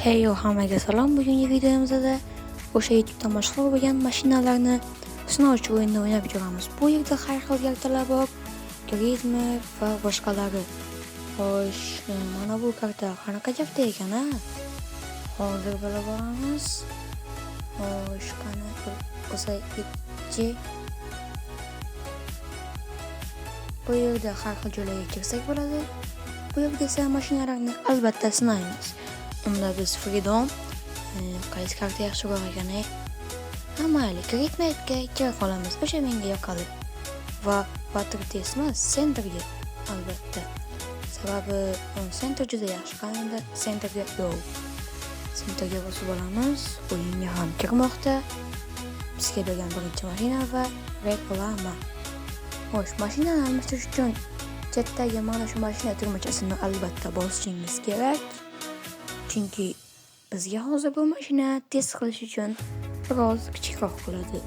Hey yo, hammaga salom. Bugungi videomizda o'sha YouTube'dan mashhur bo'lgan mashinalarni sinovchi o'yinni o'ynab ko'ramiz. Bu yerda har xil kartalar bor, turizmi va boshqalari. Xo'sh, mana bu karta qanaqa jafta ekan-a? Hozir bilib olamiz. Xo'sh, qani o'sha ikki. Bu yerda har xil joylarga kirsak bo'ladi. Bu yerda esa mashinalarni albatta sinaymiz. Unda biz Freedom qaysi karta yaxshiroq ekani mayli Gridnightga kira qolamiz. O'sha menga yoqadi. Va Water Test emas, Centerga albatta. Sababi Center juda yaxshi. Qanday Centerga go. Centerga bosib olamiz. O'yinga ham kirmoqda. Bizga bergan birinchi mashina va reklama. Xo'sh, mashinani almashtirish uchun chetdagi mana shu mashina tugmachasini albatta bosishingiz kerak. Chunki bizga hozir bu mashina test qilish uchun biroz kichikroq bo'ladi.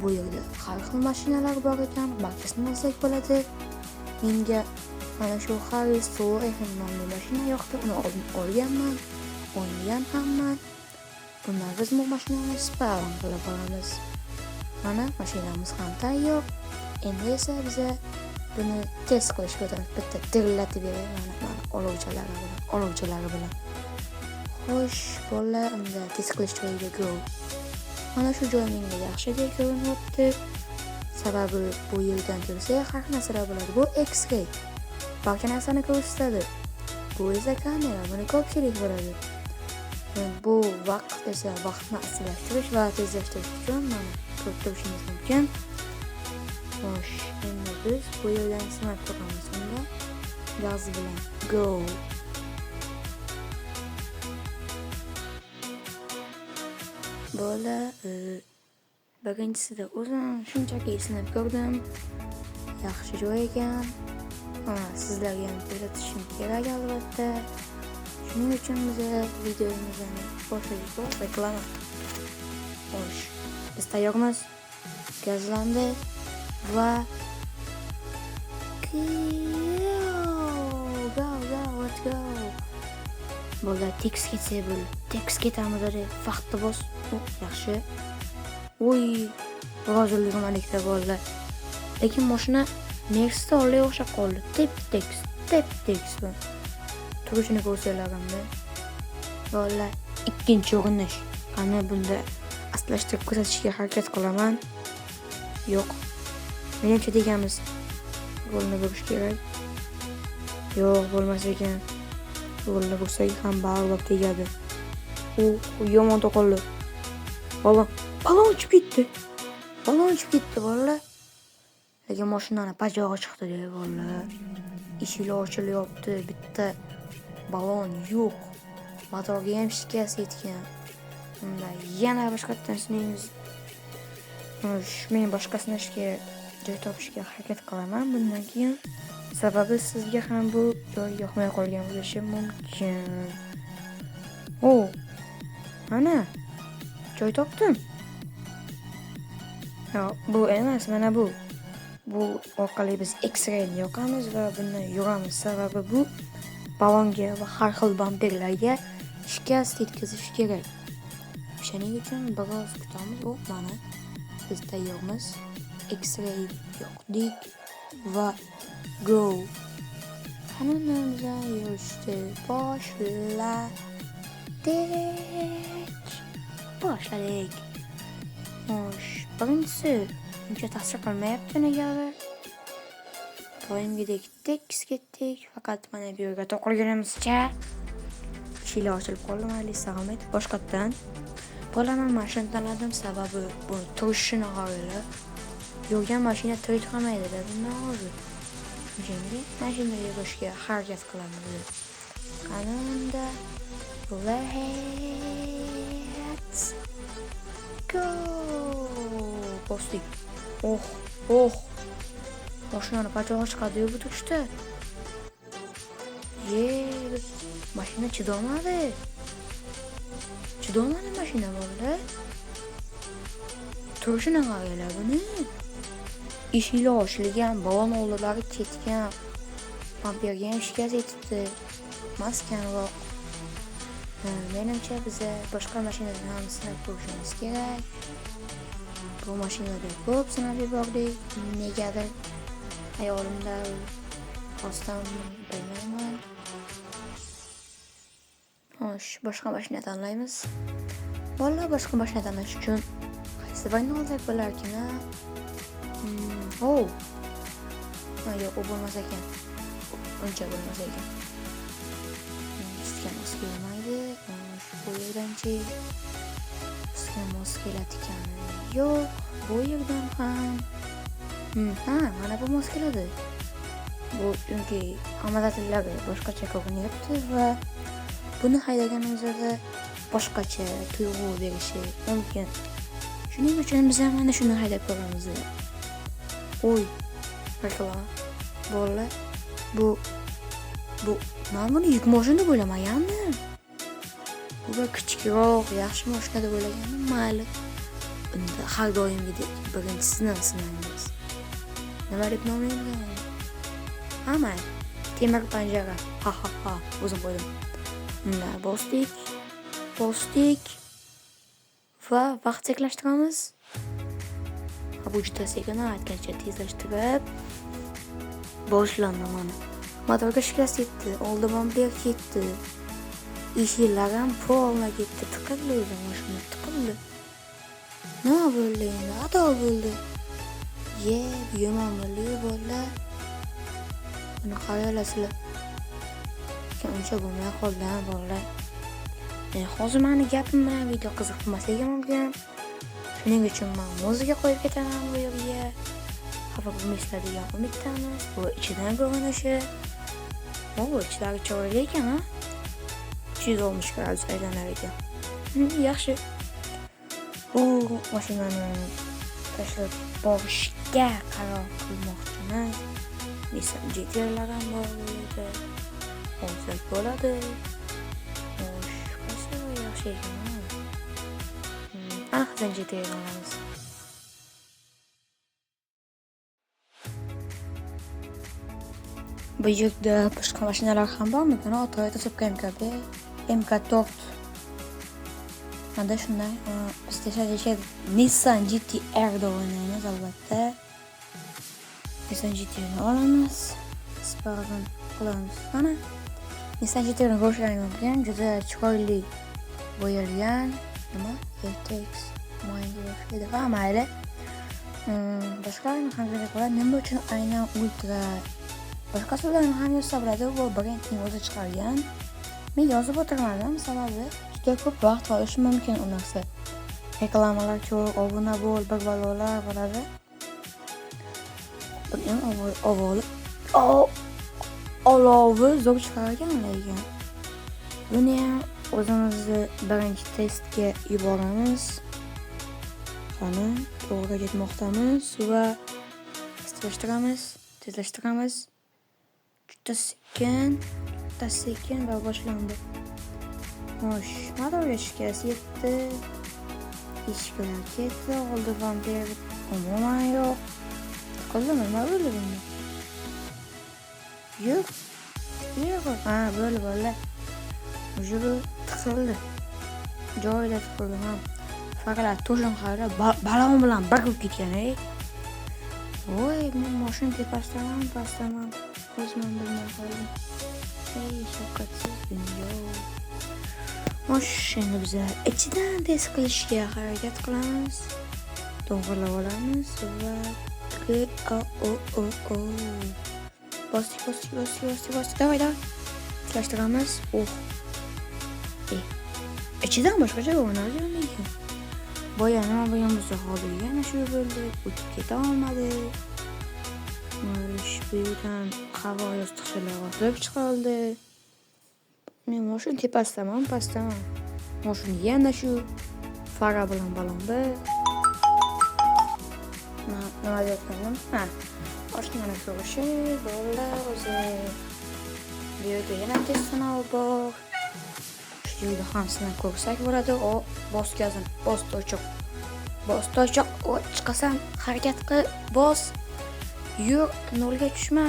Bu yerda har xil mashinalar bor ekan, barchasini olsak bo'ladi. Menga mana shu Harris Soul'ning nomli mashina yoqdi, uni olganman, o'ynagan hamman. Bundan biz bu mashinani spawn qilib olamiz. Mana mashinamiz ham tayyor. Endi esa biza buni test qilishga o'tamiz. Bitta dirillatib beraylik mana olovchalari bilan. Xo'sh, bolalar, unda test qilish joyiga go. Mana shu joy menga yaxshidek ko'rinyapti. Sababi bu yerdan ko'rsak har narsalar bo'ladi. Bu X-ray. Barcha narsani ko'rsatadi. Bu esa kamera, buni ko'pchilik bo'ladi. Bu vaqt esa vaqtni asrlashtirish va tezlashtirish uchun mana ko'rib turishingiz mumkin. Xo'sh, endi biz bu yerdan sinab ko'ramiz. Unda gaz bilan go. Bola birinchisida o'zim shunchaki sinab ko'rdim. Yaxshi joy ekan. Sizlarga ham ko'rsatishim kerak albatta. Shuning uchun biz videomizni boshladik. Reklama. Xo'sh, biz tayyormiz. Gazlandi va go, let's go. Bola text ketsa bo'l. Text ketamiz deb vaqtni bos. Yaxshi. Voy, roziligim alikda bola. Lekin mashina Next'ga olay o'xshab qoldi. Tep text bu. Turishini ko'rsalarimda. Bola, ikkinchi urinish. Qani bunda aslashtirib ko'rsatishga harakat qilaman. Yo'q. Menimcha deganimiz yo'lni burish kerak. Yo'q, bo'lmas ekan. Yo'lni bursak ham baribir tegadi. U yomon to'qoldi. Balon uchib ketdi. Bolalar. Lekin mashinani pajog'i chiqdi deb bolalar. Eshiklar ochilyapti. Bitta balon yo'q. Motorga ham shikast yetgan. Unda yana boshqatdan sinaymiz. Men boshqasini ishga joy topishga harakat qilaman bundan keyin. Sababi sizga ham bu joy yoqmay qolgan bo'lishi mumkin. Mana joy topdim. Bu emas, mana bu. Bu orqali biz X-rayni yoqamiz va bundan yuramiz. Sababi bu balonga va har xil bamperlarga shikast yetkazish kerak. Shuning uchun biroz kutamiz. Mana biz tayyormiz. X-ray yoqdik va go. Qanunimizdan yurishni boshladik. Xo'sh, birinchisi uncha ta'sir qilmayapti negadir. Doimgidek tekis ketdik. Faqat mana bu yerga to'qilganimizcha eshiklar ochilib qoldi. Mayli, salomat. Boshqatdan bolaman mashina tanladim, sababi bu turishini g'oyalab. Yurgan mashina tirik qolmaydi-da bundan hozir. Shunga mashina yig'ishga harakat qilamiz. Qanunda let's go. Bosdik. Mashinani pajog'i chiqadi bu turishda. Mashina chidomadi mashina bo'ldi. Turishini g'oyalab buni. Eshiklar ochilgan, balon oldilari ketgan. Bamperga ham shikast yetibdi. Maskanroq. Menimcha biza boshqa mashinalarni ham sinab ko'rishimiz kerak. Bu mashinalarga ko'p sinab yubordik. Negadir hayolimda rostdan bilmayman. Xo'sh, boshqa mashina tanlaymiz. Bolalar boshqa mashina tanlash uchun qaysi birini olsak bo'larkan? Yo'q, u bo'lmas ekan. Uncha bo'lmas ekan. Sizga mos kelmaydi. Bu yerdan-chi sizga mos keladigan. Yo'q, bu yerdan ham. Mana bu mos keladi. Bu chunki amaliyotlar boshqacha ko'rinyapti va buni haydaganimizda boshqacha tuyg'u berishi mumkin. Shuning uchun biz ham mana shuni haydab ko'ramiz. Reklama. Bolalar, bu men buni yuk mashina deb o'ylamagandim. Bu kichikroq, yaxshi mashina deb o'ylagandim. Mayli. Unda har doimgidek birinchisini sinaymiz. Nima deb nomlaymiz? Mayli. Temir panjara. O'zim qo'ydim. Bunday bosdik va vaqt cheklashtiramiz. Bu juda sekin aytgancha tezlashtirib boshlandi mana. Motorga shikast yetdi, oldin bamper ketdi. Eshiklar ham polna ketdi, tiqildi mashina, tiqildi. Nima bo'ldi endi? Xato bo'ldi. Yomon bo'ldi bolalar. Buni qayolasizlar? Uncha bo'lmay qoldi bolalar. Hozir meni gapim bilan video qiziqmasligi mumkin. Shuning uchun men muziqa qo'yib ketaman bu yerga. Xafa bo'lmaysizlar degan umiddamiz. Bu ichidan ko'rinishi. Ichlari chiroyli ekan, 360 gradus aylanar ekan. Yaxshi. Bu mashinani tashlab borishga qaror qilmoqchiman. Nissan GT-lar ham bor edi. Olsak bo'ladi. Qaysi yaxshi ekan? Nissan GT olamiz. Bu yerda boshqa mashinalar ham bormi? Toyota Supra MK4. Mana shunday. Biz hozir Nissan GT-R da o'ynaymiz albatta. Nissan GT-ni olamiz. Spark'ni qilamiz. Mana Nissan GT-ni ko'rishingizga juda chiroyli bo'yalgan. Nima? RTX mayli. Mayli. Boshqalarni ham ko'ra, nima uchun aynan Ultra boshqa so'zlarni ham yozsa bo'ladi, bu brendning o'zi chiqargan. Men yozib o'tirmadim, sababi juda ko'p vaqt olishi mumkin u narsa. Reklamalar ko'p, obuna bo'l, bir balolar bo'ladi. Buni olovi zo'r chiqargan lekin. Buni ham o'zimizni birinchi testga yuboramiz. Qani, to'g'ri ketmoqdamiz va tezlashtiramiz. Juda sekin va boshlandi. Xo'sh, motorga shikast yetdi. Eshiklar ketdi, oldi bamper umuman yo'q. Tiqildimi? Nima bo'ldi bunda? Yo'q. Bo'ldi. Ujubi tiqildi. Joyida tiqildi ham. Faqat to'shin qarab balon bilan bir ketgan. Men mashina tepasidaman. O'zim bilmay qoldim. Shafqatsiz dunyo. Mashina biz ichidan test qilishga harakat qilamiz. To'g'rilab olamiz va bosdik. Davay. Tilashtiramiz. Ichidan boshqacha ko'rinadi lekin. Boya nima bo'lgan bo'lsa hozir yana shu bo'ldi. O'tib keta olmadi. Bu yerdan havo yostiqchalar otilib chiqoldi. Men mashina tepasidaman, pastdaman. Mashina yana shu fara bilan balonda. Nima deyapman? Mashinani ko'rishi bolalar o'zi. Bu yerda yana test sinovi bor. Shu yerda ham sinab ko'rsak bo'ladi. Bost ochiq. Chiqasam harakat qil, bos. Yo'q, nolga tushma.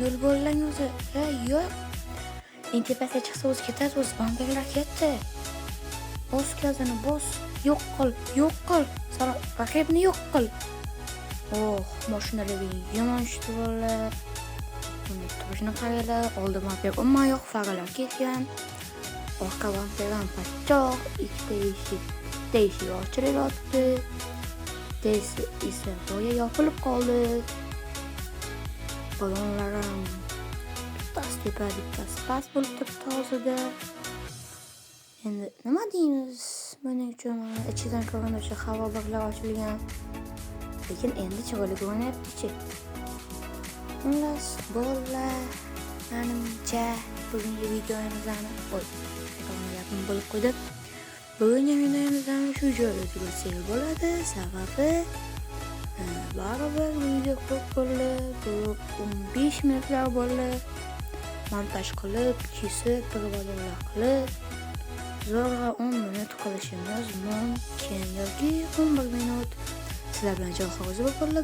Nol bo'lgan o'zi. Yo'q. eng tepasiga chiqsa o'zi ketadi, o'zi bamperlar ketdi. Bos gazini, bos. Yo'q qil. Raqibni yo'q qil. Mashinalarga yomon tushdi bolalar. Uni turishni qaranglar, oldi bamper umuman yo'q, faralar ketgan. Orqa bamper ham pachoq, ikkita eshik ochilyapti. Esa boya yopilib qoldi. Balonlar ham bittasi tepa, bittasi past bo'lib turibdi hozirda. Endi nima deymiz? Buning uchun ichidan ko'rinuvchi havo bag'lar ochilgan. Lekin endi chiroyli ko'rinyapti-chi. Xullas, bolalar, menimcha bugungi videomizni gapim bo'lib qo'ydi. Bugungi videomizni shu joyda tugatsak bo'ladi. Sababi baribir video ko'p bo'ldi. Bu 15 minutlar bo'ldi. Montaj qilib, kesib, birvadorlar qilib, zo'rg'a 10 minut qilishimiz mumkin yoki 11 minut. Sizlar bilan Javohir o'zi bo'lib qoldi.